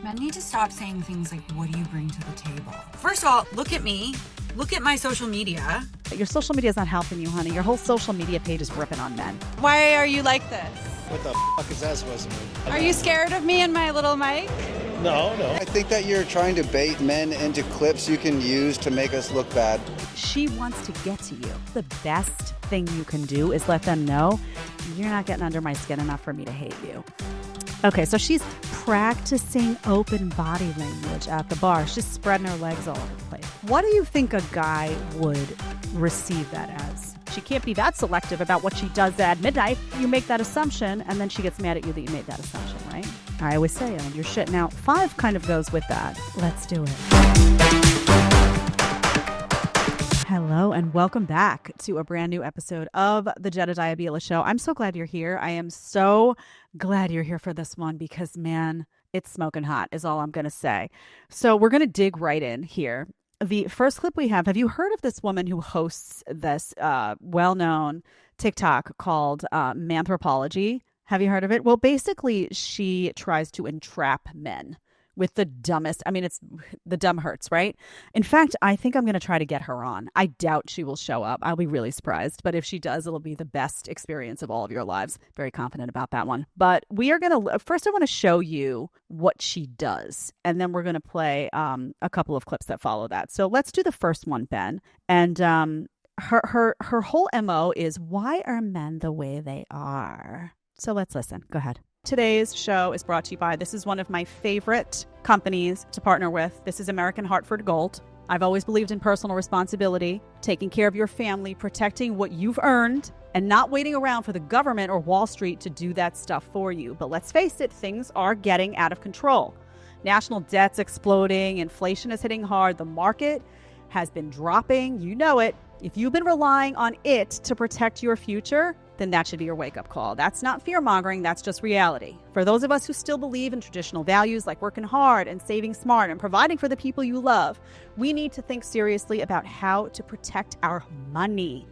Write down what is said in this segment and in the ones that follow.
Men need to stop saying things like, what do you bring to the table? First of all, look at me. Look at my social media. Your social media is not helping you, honey. Your whole social media page is ripping on men. Why are you like this? What the fuck is that supposed to mean? Are you scared of me and my little mic? No. I think that you're trying to bait men into clips you can use to make us look bad. She wants to get to you. The best thing you can do is let them know you're not getting under my skin enough for me to hate you. Okay, so she's practicing open body language at the bar. She's spreading her legs all over the place. What do you think a guy would receive that as? She can't be that selective about what she does at midnight. You make that assumption, and then she gets mad at you that you made that assumption, right? I always say, own your shit. Now, 5 kind of goes with that. Let's do it. Hello, and welcome back to a brand new episode of the Jedediah Bila Show. I'm so glad you're here. I am so glad you're here for this one because, man, it's smoking hot is all I'm going to say. So we're going to dig right in here. The first clip we have you heard of this woman who hosts this well-known TikTok called Manthropology? Have you heard of it? Well, basically, she tries to entrap men with the dumbest. I mean, it's the dumb hurts, right? In fact, I think I'm going to try to get her on. I doubt she will show up. I'll be really surprised. But if she does, it'll be the best experience of all of your lives. Very confident about that one. But we are going to, first I want to show you what she does. And then we're going to play a couple of clips that follow that. So let's do the first one, Ben. And her whole MO is, why are men the way they are? So let's listen. Go ahead. Today's show is brought to you by, this is one of my favorite companies to partner with. This is American Hartford Gold. I've always believed in personal responsibility, taking care of your family, protecting what you've earned, and not waiting around for the government or Wall Street to do that stuff for you. But let's face it, things are getting out of control. National debt's exploding, inflation is hitting hard, the market has been dropping, you know it. If you've been relying on it to protect your future, then that should be your wake-up call. That's not fear-mongering, that's just reality. For those of us who still believe in traditional values like working hard and saving smart and providing for the people you love, we need to think seriously about how to protect our money.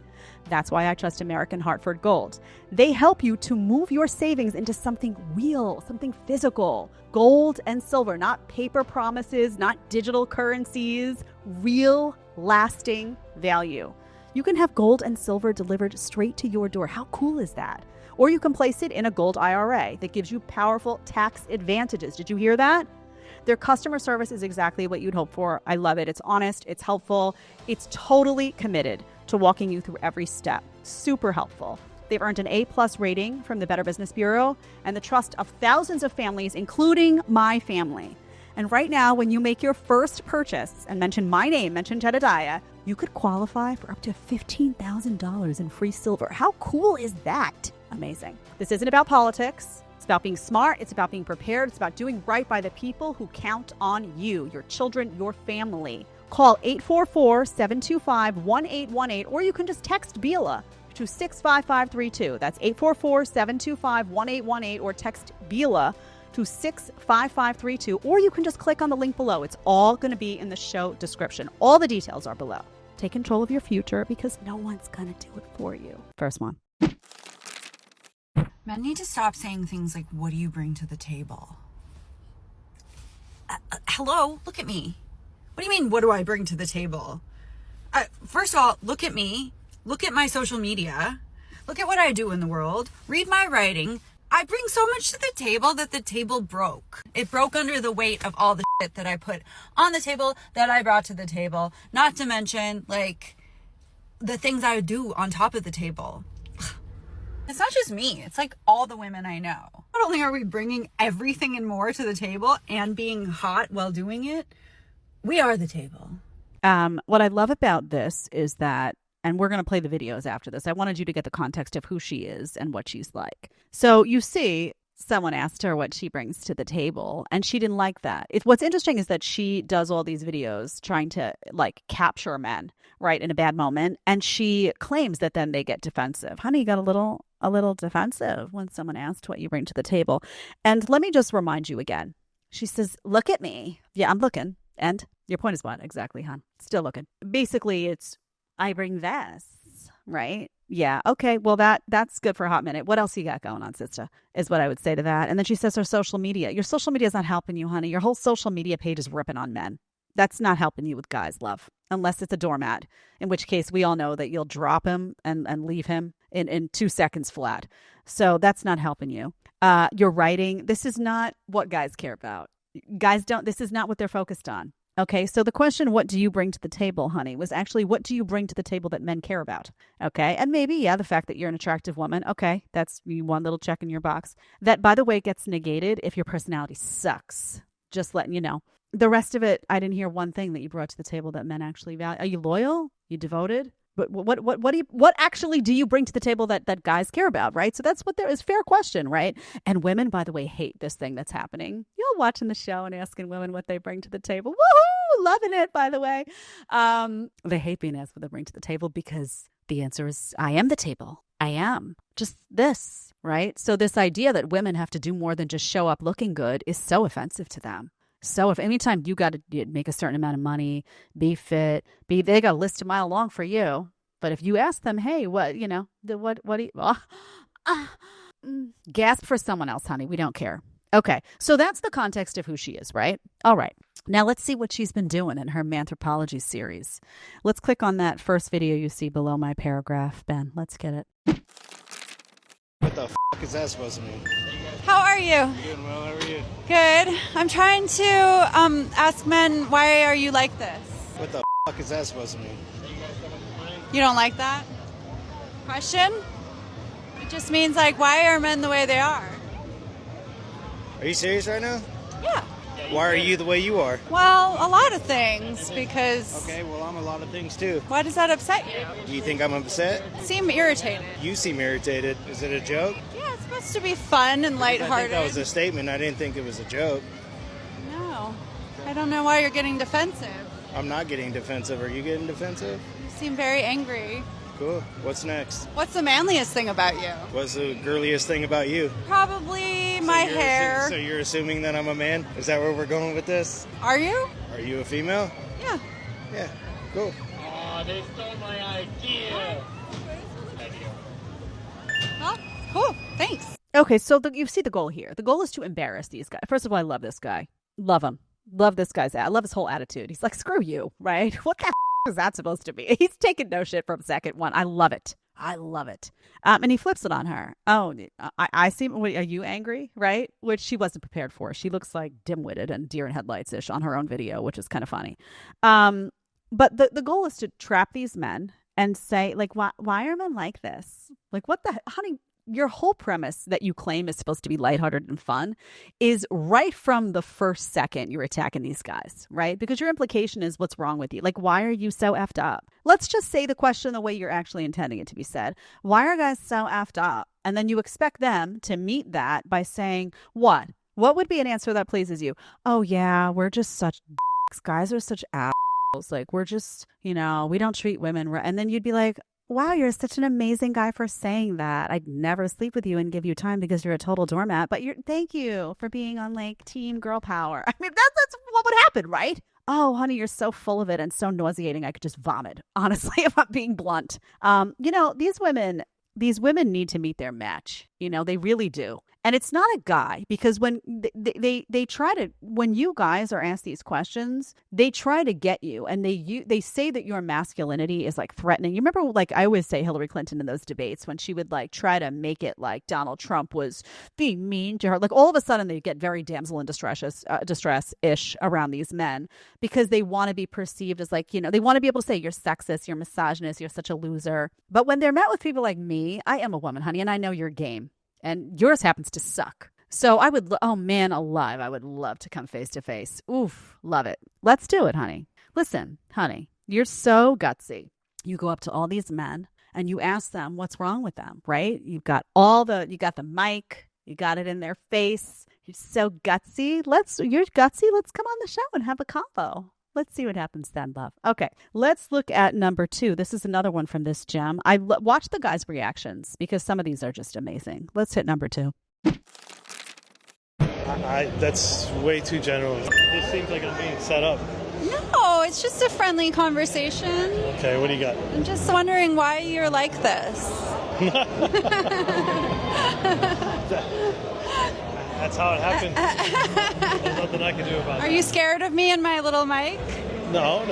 That's why I trust American Hartford Gold. They help you to move your savings into something real, something physical. Gold and silver, not paper promises, not digital currencies, real, lasting value. You can have gold and silver delivered straight to your door. How cool is that? Or you can place it in a gold IRA that gives you powerful tax advantages. Did you hear that? Their customer service is exactly what you'd hope for. I love it. It's honest. It's helpful. It's totally committed to walking you through every step. Super helpful. They've earned an A+ rating from the Better Business Bureau and the trust of thousands of families, including my family. And right now, when you make your first purchase and mention my name, mention Jedediah, you could qualify for up to $15,000 in free silver. How cool is that? Amazing. This isn't about politics. It's about being smart. It's about being prepared. It's about doing right by the people who count on you, your children, your family. Call 844-725-1818, or you can just text Bila to 65532. That's 844-725-1818, or text Bila to 65532, or you can just click on the link below. It's all going to be in the show description. All the details are below. Take control of your future because no one's going to do it for you. First one. Men need to stop saying things like, what do you bring to the table? Hello, look at me. What do you mean, what do I bring to the table? First of all, look at me. Look at my social media. Look at what I do in the world. Read my writing. I bring so much to the table that the table broke. It broke under the weight of all the shit that I put on the table, that I brought to the table. Not to mention, like, the things I do on top of the table. It's not just me. It's like all the women I know. Not only are we bringing everything and more to the table and being hot while doing it, we are the table. What I love about this is that, and we're going to play the videos after this, I wanted you to get the context of who she is and what she's like. So you see, someone asked her what she brings to the table, and she didn't like that. What's interesting is that she does all these videos trying to, like, capture men, right, in a bad moment, and she claims that then they get defensive. Honey, you got a little defensive when someone asked what you bring to the table. And let me just remind you again. She says, look at me. Yeah, I'm looking. And your point is what? Exactly, hon. Still looking. Basically, it's, I bring this, right? Yeah. Okay. Well, that's good for a hot minute. What else you got going on, sister, is what I would say to that. And then she says her social media. Your social media is not helping you, honey. Your whole social media page is ripping on men. That's not helping you with guys, love, unless it's a doormat, in which case we all know that you'll drop him and leave him in 2 seconds flat. So that's not helping you. Your writing, this is not what guys care about. This is not what they're focused on. Okay, so the question, what do you bring to the table, honey, was actually, what do you bring to the table that men care about? Okay, and maybe, the fact that you're an attractive woman, okay, that's one little check in your box. That, by the way, gets negated if your personality sucks. Just letting you know. The rest of it, I didn't hear one thing that you brought to the table that men actually value. Are you loyal? You devoted? But what actually do you bring to the table that guys care about, right? So that's what there is. Fair question, right? And women, by the way, hate this thing that's happening. You're watching the show and asking women what they bring to the table. Woohoo! Loving it, by the way. They hate being asked what they bring to the table because the answer is, I am the table. I am. Just this, right? So this idea that women have to do more than just show up looking good is so offensive to them. So if anytime you got to make a certain amount of money, be fit, they got a list a mile long for you. But if you ask them, hey, what do you, gasp for someone else, honey. We don't care. Okay. So that's the context of who she is, right? All right. Now let's see what she's been doing in her Manthropology series. Let's click on that first video you see below my paragraph, Ben. Let's get it. What the is that supposed to mean? How are you? I'm doing well. How are you? Good. I'm trying to ask men, why are you like this? What the is that supposed to mean? You don't like that question? It just means like, why are men the way they are? Are you serious right now? Yeah. Why are you the way you are? Well, a lot of things, because... Okay, well, I'm a lot of things too. Why does that upset you? Do you think I'm upset? Seem irritated. You seem irritated. Is it a joke? Yeah, it's supposed to be fun and I think lighthearted. that was a statement. I didn't think it was a joke. No. I don't know why you're getting defensive. I'm not getting defensive. Are you getting defensive? You seem very angry. Cool. What's next? What's the manliest thing about you? What's the girliest thing about you? Probably my hair. So you're assuming that I'm a man? Is that where we're going with this? Are you? Are you a female? Yeah. Yeah. Cool. Oh, they stole my idea. Well, cool. Thanks. Okay, so you see the goal here. The goal is to embarrass these guys. First of all, I love this guy. Love him. Love this guy's I love his whole attitude. He's like, screw you, right? What the is that supposed to be? He's taking no shit from second one. I love it. I love it. And he flips it on her. Oh, I see. Are you angry? Right? Which she wasn't prepared for. She looks like dim-witted and deer in headlights-ish on her own video, which is kind of funny. But the goal is to trap these men and say, like, why are men like this? Like, what the, honey, your whole premise that you claim is supposed to be lighthearted and fun is right from the first second you're attacking these guys, right? Because your implication is, what's wrong with you? Like, why are you so effed up? Let's just say the question the way you're actually intending it to be said. Why are guys so effed up? And then you expect them to meet that by saying, what? What would be an answer that pleases you? Oh, yeah, we're just such dicks. Guys are such assholes. Like, we're just, we don't treat women right. And then you'd be like, wow, you're such an amazing guy for saying that. I'd never sleep with you and give you time because you're a total doormat. But thank you for being on like team girl power. I mean, that's what would happen, right? Oh, honey, you're so full of it and so nauseating. I could just vomit, honestly, if I'm being blunt. These women need to meet their match. They really do. And it's not a guy, because when they try to, when you guys are asked these questions, they try to get you, and they say that your masculinity is like threatening. You remember, like, I always say Hillary Clinton in those debates when she would like try to make it like Donald Trump was being mean to her. Like, all of a sudden they get very damsel in distress-ish around these men because they want to be perceived as like, they want to be able to say you're sexist, you're misogynist, you're such a loser. But when they're met with people like me, I am a woman, honey, and I know your game. And yours happens to suck. So I would, oh man alive, I would love to come face to face. Oof, love it. Let's do it, honey. Listen, honey, you're so gutsy. You go up to all these men and you ask them what's wrong with them, right? You got the mic, you got it in their face. You're so gutsy. You're gutsy. Let's come on the show and have a combo. Let's see what happens then, love. Okay, let's look at number 2. This is another one from this gem. I watched the guys' reactions because some of these are just amazing. Let's hit number 2. That's way too general. This seems like it's being set up. No, it's just a friendly conversation. Okay, what do you got? I'm just wondering why you're like this. That's how it happened. There's nothing I can do about it. Are you scared of me and my little mic? No.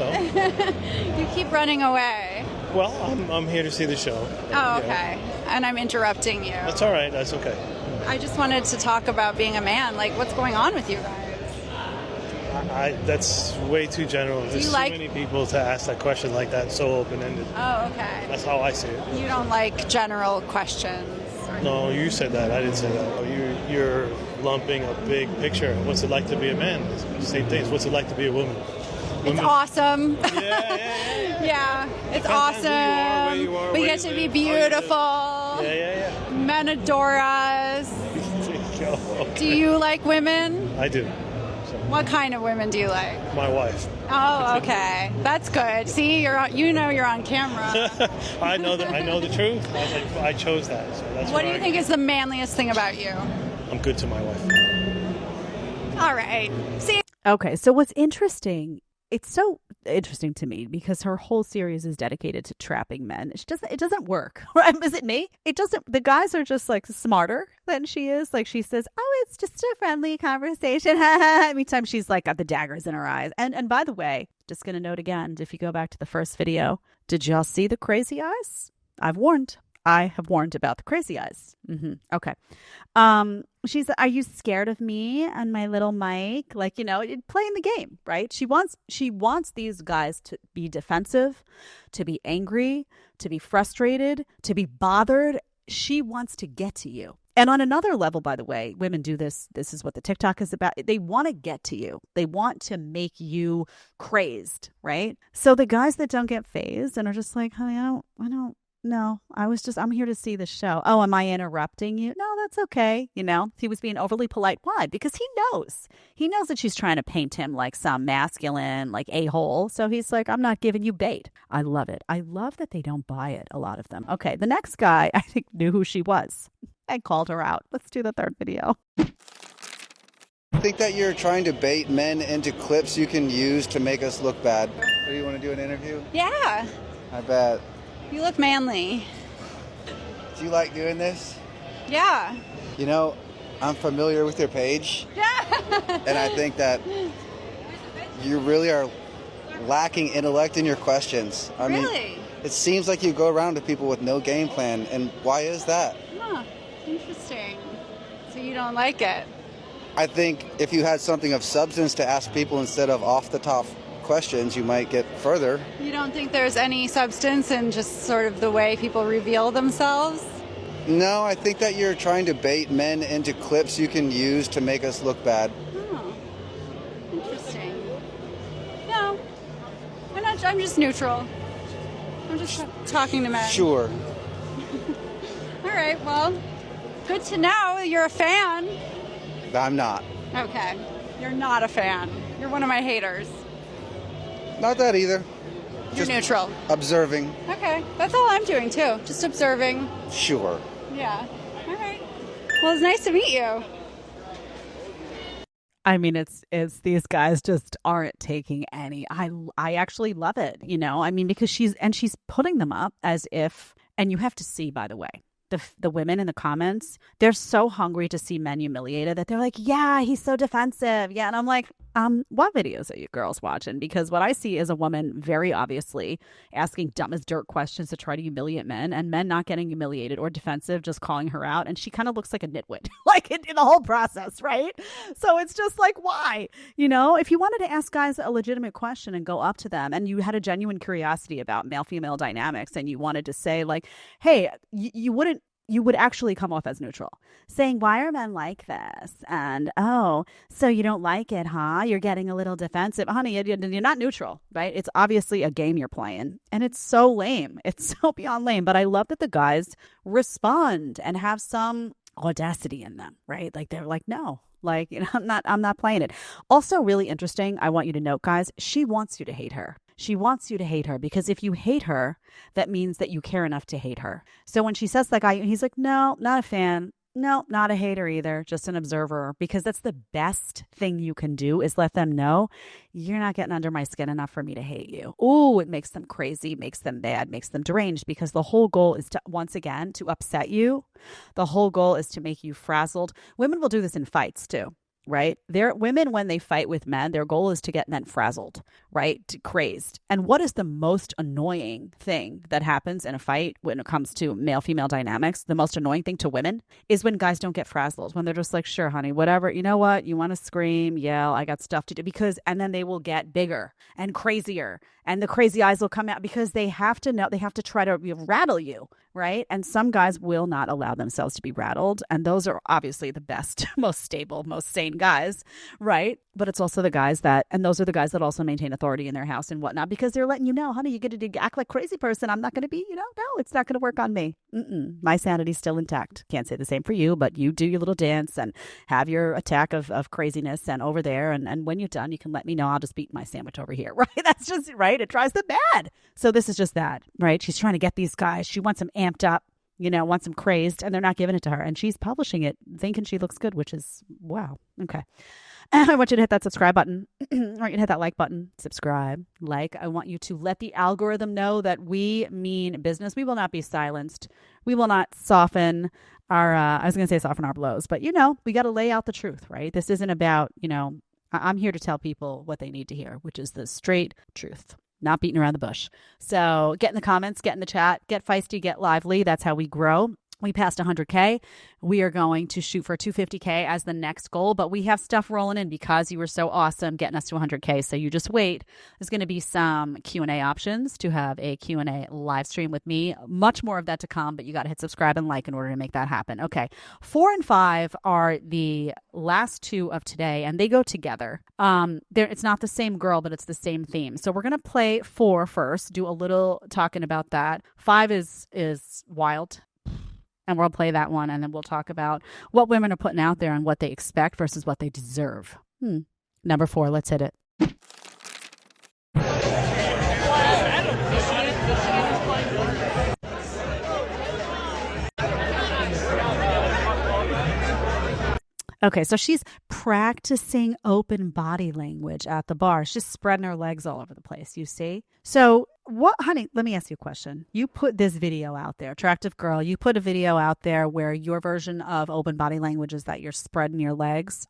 You keep running away. Well, I'm here to see the show. Oh, okay. And I'm interrupting you. That's all right. That's okay. I just wanted to talk about being a man. Like, what's going on with you guys? That's way too general. There's too many people to ask that question like that, so open-ended. Oh, okay. That's how I see it. You don't like general questions? No, you said that. I didn't say that. You're lumping a big picture. What's it like to be a man? It's the same thing. What's it like to be a woman? It's awesome. Yeah. Yeah, it's Depends on awesome. where you are, We where get you to be live, beautiful. Yeah. Men adore us. Do you like women? I do. What kind of women do you like? My wife. Oh, okay. That's good. See, you're on camera. I know the truth. I chose that. So that's What do you think is the manliest thing about you? I'm good to my wife. All right. See. Okay, so what's interesting, it's so interesting to me because her whole series is dedicated to trapping men. It doesn't work. Right? Is it me? It doesn't. The guys are just like smarter than she is. Like she says, oh, it's just a friendly conversation. Every time she's like got the daggers in her eyes. And by the way, just going to note again, if you go back to the first video, did y'all see the crazy eyes? I have warned about the crazy eyes. Okay. She's, are you scared of me and my little mic? Like, playing the game, right? She wants these guys to be defensive, to be angry, to be frustrated, to be bothered. She wants to get to you. And on another level, by the way, women do this. This is what the TikTok is about. They want to get to you. They want to make you crazed, right? So the guys that don't get phased and are just like, honey, I don't. No, I'm here to see the show. Oh, am I interrupting you? No, that's okay. He was being overly polite. Why? Because he knows that she's trying to paint him like some masculine, like a-hole. So he's like, I'm not giving you bait. I love it. I love that they don't buy it, a lot of them. Okay, the next guy, I think, knew who she was and called her out. Let's do the third video. I think that you're trying to bait men into clips you can use to make us look bad. Do you want to do an interview? Yeah. I bet. You look manly. Do you like doing this? Yeah. I'm familiar with your page. Yeah. And I think that you really are lacking intellect in your questions. I mean, it seems like you go around to people with no game plan. And why is that? Huh. Interesting. So you don't like it? I think if you had something of substance to ask people instead of off-the-top questions, you might get further. You don't think there's any substance in just sort of the way people reveal themselves? No, I think that you're trying to bait men into clips you can use to make us look bad. Oh, interesting. No, I'm just neutral. I'm just talking to men. Sure. All right, well, good to know you're a fan. I'm not. Okay, you're not a fan. You're one of my haters. Not that either. You're neutral. Observing. Okay, that's all I'm doing too. Just observing. Sure. Yeah. All right. Well, it's nice to meet you. I mean, it's these guys just aren't taking any. I actually love it, I mean, because she's putting them up as if, and you have to see, by the way, the women in the comments, they're so hungry to see men humiliated that they're like, yeah, he's so defensive. Yeah. And I'm like, what videos are you girls watching? Because what I see is a woman very obviously asking dumb as dirt questions to try to humiliate men, and men not getting humiliated or defensive, just calling her out. And she kind of looks like a nitwit, like in the whole process, right? So it's just like, why? If you wanted to ask guys a legitimate question and go up to them and you had a genuine curiosity about male-female dynamics and you wanted to say like, hey, you would actually come off as neutral, saying, why are men like this? And, oh, so you don't like it, huh? You're getting a little defensive. Honey, you're not neutral, right? It's obviously a game you're playing. And it's so lame. It's so beyond lame. But I love that the guys respond and have some audacity in them, right? Like they're like, no, like, I'm not playing it. Also really interesting. I want you to note, guys, she wants you to hate her. She wants you to hate her because if you hate her, that means that you care enough to hate her. So when she says that guy, he's like, no, not a fan. No, not a hater either, just an observer, because that's the best thing you can do is let them know you're not getting under my skin enough for me to hate you. Oh, it makes them crazy, makes them mad, makes them deranged, because the whole goal is to, once again, to upset you. The whole goal is to make you frazzled. Women will do this in fights too. Right? Women, when they fight with men, their goal is to get men frazzled, right? Crazed. And what is the most annoying thing that happens in a fight when it comes to male-female dynamics? The most annoying thing to women is when guys don't get frazzled, when they're just like, sure, honey, whatever. You know what? You want to scream, yell, I got stuff to do. And then they will get bigger and crazier, and the crazy eyes will come out because they have to know, they have to try to rattle you, right? And some guys will not allow themselves to be rattled. And those are obviously the best, most stable, most sane guys, right? But it's also the guys and those are the guys that also maintain authority in their house and whatnot, because they're letting you know, honey, you get to act like crazy person. I'm not going to be, no, it's not going to work on me. My sanity's still intact. Can't say the same for you, but you do your little dance and have your attack of craziness and over there. And when you're done, you can let me know. I'll just eat my sandwich over here, right? That's just, right? It drives them mad. So this is just that, right? She's trying to get these guys. She wants them amped up, wants them crazed, and they're not giving it to her. And she's publishing it thinking she looks good, which is, wow. Okay. And I want you to hit that subscribe button. I want you to hit that like button. Subscribe, like. I want you to let the algorithm know that we mean business. We will not be silenced. We will not soften our, I was going to say soften our blows, but we got to lay out the truth, right? This isn't about, I'm here to tell people what they need to hear, which is the straight truth. Not beating around the bush. So get in the comments, get in the chat, get feisty, get lively. That's how we grow. We passed 100K. We are going to shoot for 250K as the next goal, but we have stuff rolling in because you were so awesome getting us to 100K. So you just wait. There's going to be some Q&A options to have a Q&A live stream with me. Much more of that to come, but you got to hit subscribe and like in order to make that happen. Okay. 4 and 5 are the last two of today, and they go together. It's not the same girl, but it's the same theme. So we're going to play 4 first, do a little talking about that. 5 is wild. And we'll play that one, and then we'll talk about what women are putting out there and what they expect versus what they deserve. Number 4, let's hit it. Okay, so she's practicing open body language at the bar. She's spreading her legs all over the place, you see? So honey, let me ask you a question. You put this video out there, attractive girl, you put a video out there where your version of open body language is that you're spreading your legs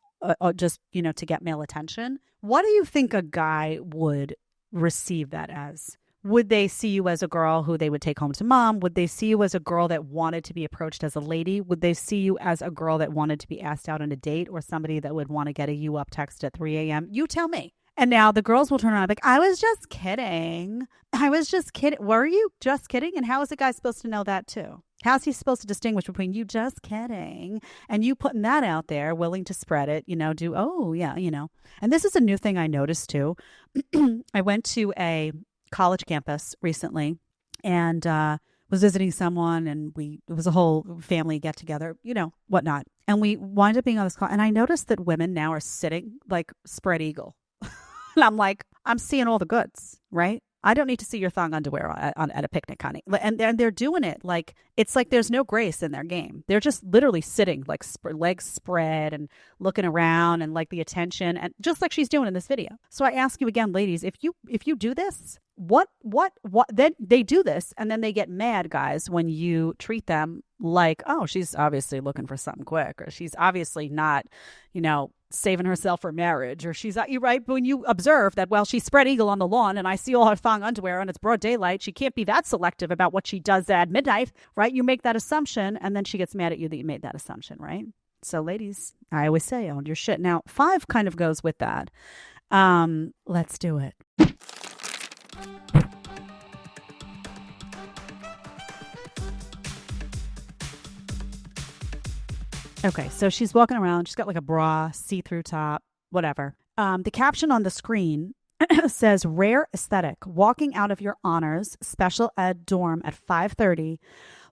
just, to get male attention. What do you think a guy would receive that as? Would they see you as a girl who they would take home to mom? Would they see you as a girl that wanted to be approached as a lady? Would they see you as a girl that wanted to be asked out on a date, or somebody that would want to get a you up text at 3 a.m.? You tell me. And now the girls will turn around and be like, I was just kidding. I was just kidding. Were you just kidding? And how is a guy supposed to know that too? How's he supposed to distinguish between you just kidding and you putting that out there, willing to spread it, And this is a new thing I noticed too. I went to a college campus recently and was visiting someone, and it was a whole family get together, whatnot. And we wind up being on this call, and I noticed that women now are sitting like spread eagle. And I'm like, I'm seeing all the goods, right? I don't need to see your thong underwear at a picnic, honey. And they're doing it like, it's like there's no grace in their game. They're just literally sitting like legs spread and looking around and like the attention, and just like she's doing in this video. So I ask you again, ladies, if you do this, what then they do this, and then they get mad, guys, when you treat them like, oh, she's obviously looking for something quick, or she's obviously not, saving herself for marriage, or she's you right. But when you observe that, well, she's spread eagle on the lawn and I see all her thong underwear and it's broad daylight, she can't be that selective about what she does at midnight, right? You make that assumption, and then she gets mad at you that you made that assumption, right? So ladies, I always say own your shit. Now 5 kind of goes with that. Let's do it. Okay, so she's walking around. She's got like a bra, see-through top, whatever. The caption on the screen says, rare aesthetic, walking out of your honors special ed dorm at 5:30,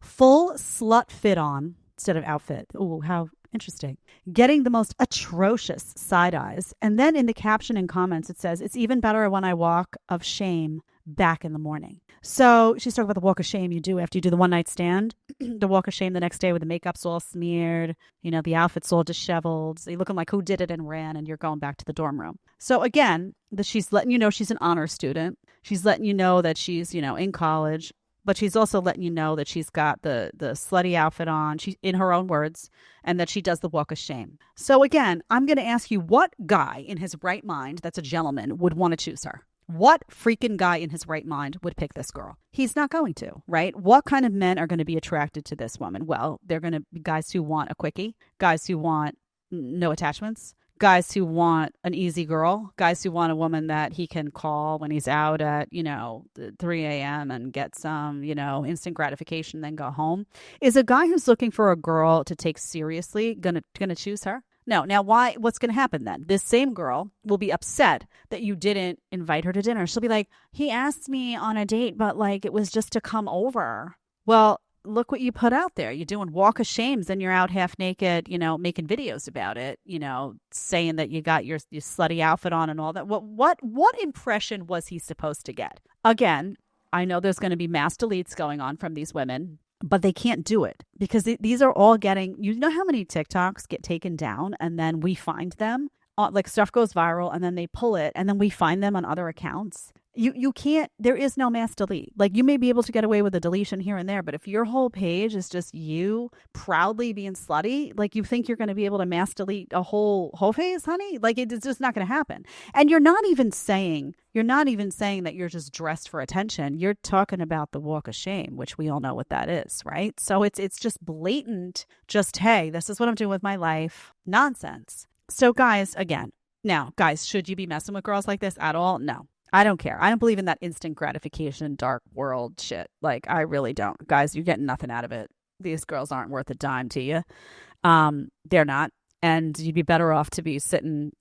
full slut fit on instead of outfit. Ooh, how Interesting. Getting the most atrocious side eyes. And then in the caption and comments, it says, it's even better when I walk of shame back in the morning. So she's talking about the walk of shame you do after you do the one night stand. The walk of shame the next day with the makeup's all smeared, the outfit's all disheveled. So you're looking like who did it and ran, and you're going back to the dorm room. So again, she's letting you know she's an honor student. She's letting you know that she's, in college. But she's also letting you know that she's got the slutty outfit on, she's in her own words, and that she does the walk of shame. So again, I'm going to ask you, what guy in his right mind that's a gentleman would want to choose her? What freaking guy in his right mind would pick this girl? He's not going to, right? What kind of men are going to be attracted to this woman? Well, they're going to be guys who want a quickie, guys who want no attachments, guys who want an easy girl, guys who want a woman that he can call when he's out at, 3 a.m. and get some, instant gratification, then go home. Is a guy who's looking for a girl to take seriously gonna choose her? No. Now, why? What's going to happen then? This same girl will be upset that you didn't invite her to dinner. She'll be like, he asked me on a date, but it was just to come over. Well, look what you put out there. You're doing walk of shames, and you're out half naked, making videos about it, saying that you got your slutty outfit on and all that. What impression was he supposed to get? Again, I know there's going to be mass deletes going on from these women, but they can't do it because these are all getting, how many TikToks get taken down and then we find them, stuff goes viral and then they pull it and then we find them on other accounts. You can't, there is no mass delete. You may be able to get away with a deletion here and there, but if your whole page is just you proudly being slutty, you think you're going to be able to mass delete a whole face, honey? It's just not going to happen. And you're not even saying that you're just dressed for attention. You're talking about the walk of shame, which we all know what that is, right? So it's just blatant, just, hey, this is what I'm doing with my life. Nonsense. So guys, again, should you be messing with girls like this at all? No. I don't care. I don't believe in that instant gratification, dark world shit. I really don't. Guys, you're getting nothing out of it. These girls aren't worth a dime to you. They're not. And you'd be better off to be sitting,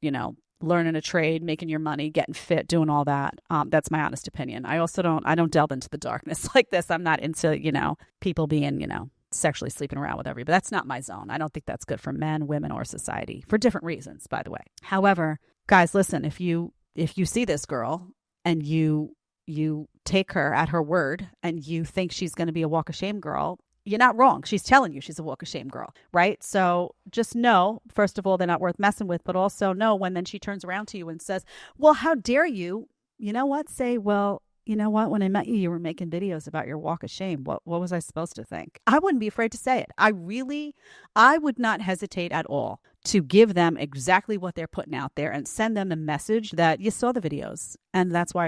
learning a trade, making your money, getting fit, doing all that. That's my honest opinion. I don't delve into the darkness like this. I'm not into, people being, sexually sleeping around with everybody. That's not my zone. I don't think that's good for men, women, or society for different reasons, by the way. However, guys, listen, if you see this girl, and you take her at her word and you think she's going to be a walk of shame girl, you're not wrong. She's telling you she's a walk of shame girl, right? So just know, first of all, they're not worth messing with, but also know when then she turns around to you and says, well, how dare you? You know what? Say, well, you know what? When I met you, you were making videos about your walk of shame. What was I supposed to think? I wouldn't be afraid to say it. I would not hesitate at all to give them exactly what they're putting out there and send them a message that you saw the videos and that's why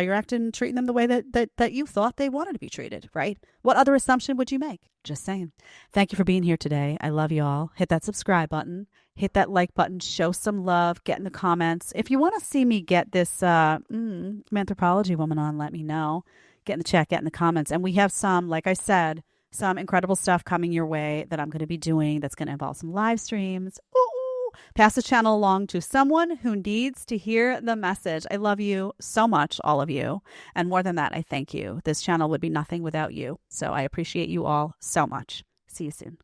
you're treating them the way that you thought they wanted to be treated, right? What other assumption would you make? Just saying. Thank you for being here today. I love you all. Hit that subscribe button, hit that like button, show some love, get in the comments. If you want to see me get this anthropology woman on, let me know. Get in the chat, get in the comments. And we have some, like I said, some incredible stuff coming your way that I'm going to be doing that's going to involve some live streams. Ooh. Pass the channel along to someone who needs to hear the message. I love you so much, all of you. And more than that, I thank you. This channel would be nothing without you. So I appreciate you all so much. See you soon.